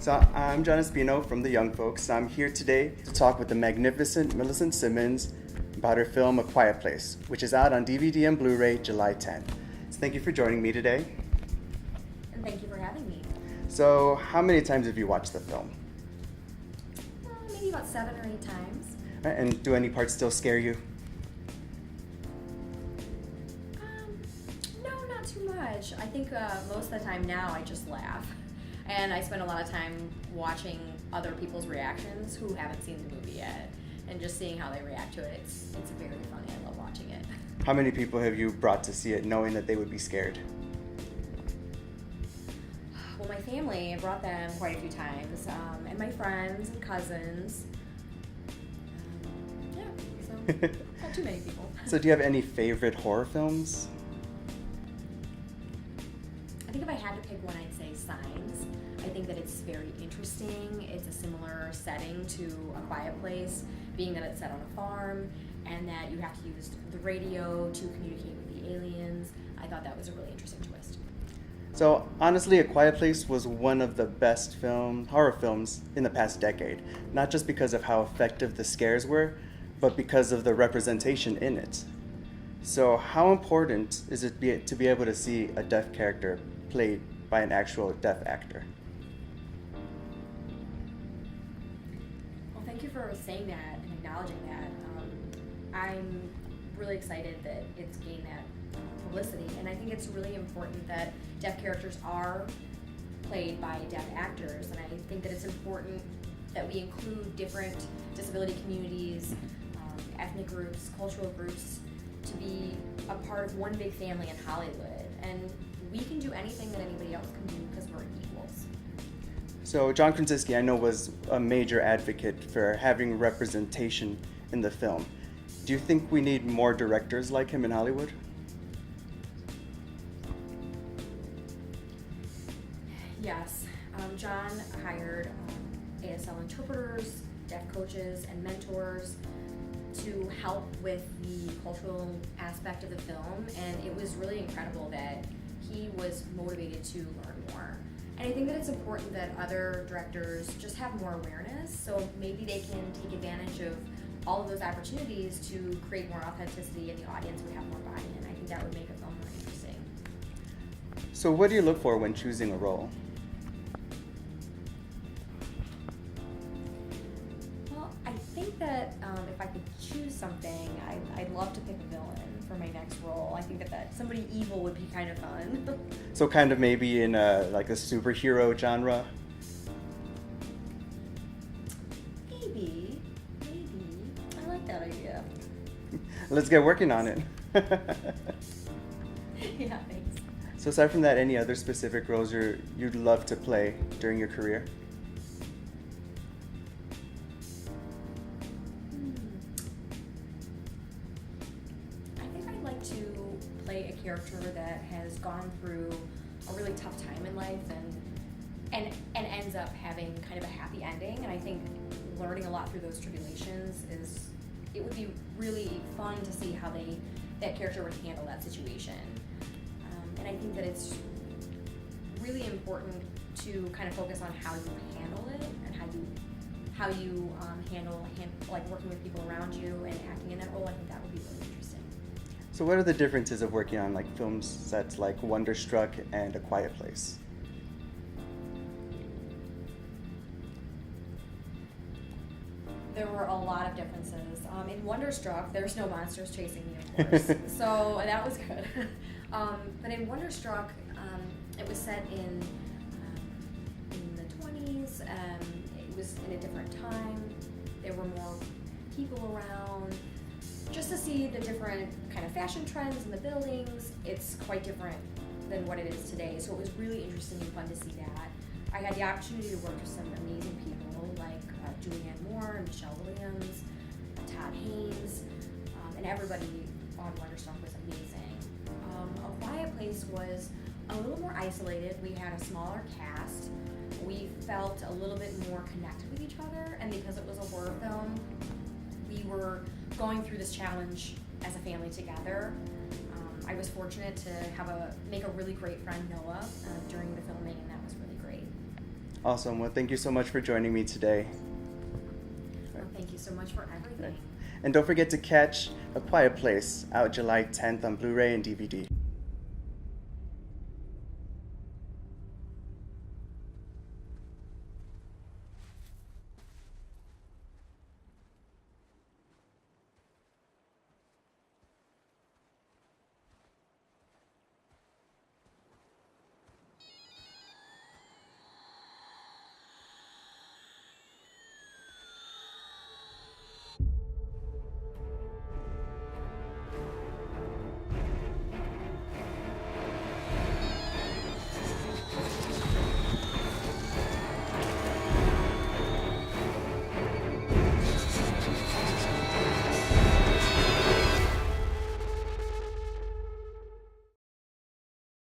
So I'm John Espino from The Young Folks. I'm here today to talk with the magnificent Millicent Simmons about her film A Quiet Place, which is out on DVD and Blu-ray July 10th. So thank you for joining me today. And thank you for having me. So how many times have you watched the film? Maybe about 7 or 8 times. And do any parts still scare you? No, not too much. I think most of the time now I just laugh. And I spend a lot of time watching other people's reactions who haven't seen the movie yet, and just seeing how they react to it. It's very funny. I love watching it. How many people have you brought to see it knowing that they would be scared? Well, my family, I brought them quite a few times, and my friends and cousins. So not too many people. So do you have any favorite horror films? I think if I had to pick one, I'd say Signs. I think that it's very interesting. It's a similar setting to A Quiet Place, being that it's set on a farm and that you have to use the radio to communicate with the aliens. I thought that was a really interesting twist. So honestly, A Quiet Place was one of the best horror films in the past decade, not just because of how effective the scares were, but because of the representation in it. So how important is it to be able to see a deaf character played by an actual deaf actor? Well, thank you for saying that and acknowledging that. I'm really excited that it's gained that publicity, and I think it's really important that deaf characters are played by deaf actors, and I think that it's important that we include different disability communities, ethnic groups, cultural groups, to be a part of one big family in Hollywood. And we can do anything that anybody else can do because we're equals. So John Krasinski, I know, was a major advocate for having representation in the film. Do you think we need more directors like him in Hollywood? Yes. John hired ASL interpreters, deaf coaches, and mentors to help with the cultural aspect of the film, and it was really incredible that he was motivated to learn more. And I think that it's important that other directors just have more awareness, so maybe they can take advantage of all of those opportunities to create more authenticity, and the audience would have more buy-in. I think that would make a film more interesting. So what do you look for when choosing a role? Well, I think that if I could choose something, I'd love to pick a villain for my next role. I think that somebody evil would be kind of fun. So kind of maybe in a superhero genre? Maybe. I like that idea. Let's get working on it. Yeah, thanks. So aside from that, any other specific roles you'd love to play during your career? I think I'd like to play a character that has gone through a really tough time in life and ends up having kind of a happy ending. And I think learning a lot through those tribulations it would be really fun to see how that character would handle that situation. And I think that it's really important to kind of focus on how you handle it and how you handle like working with people around you and acting in that role. I think that would be really interesting. So what are the differences of working on film sets like Wonderstruck and A Quiet Place? There were a lot of differences. In Wonderstruck, there's no monsters chasing me, of course, so that was good. But in Wonderstruck, it was set in the 20s. It was in a different time. There were more people around. Just to see the different kind of fashion trends in the buildings, it's quite different than what it is today. So it was really interesting and fun to see that. I had the opportunity to work with some amazing people like Julianne Moore, Michelle Williams, Todd Haynes, and everybody on Wonderstruck was amazing. A Quiet Place was a little more isolated. We had a smaller cast. We felt a little bit more connected with each other, and because it was a horror film, we were going through this challenge as a family together. I was fortunate to make a really great friend, Noah, during the filming, and that was really great. Awesome. Well, thank you so much for joining me today. Well, thank you so much for everything. And don't forget to catch A Quiet Place out July 10th on Blu-ray and DVD.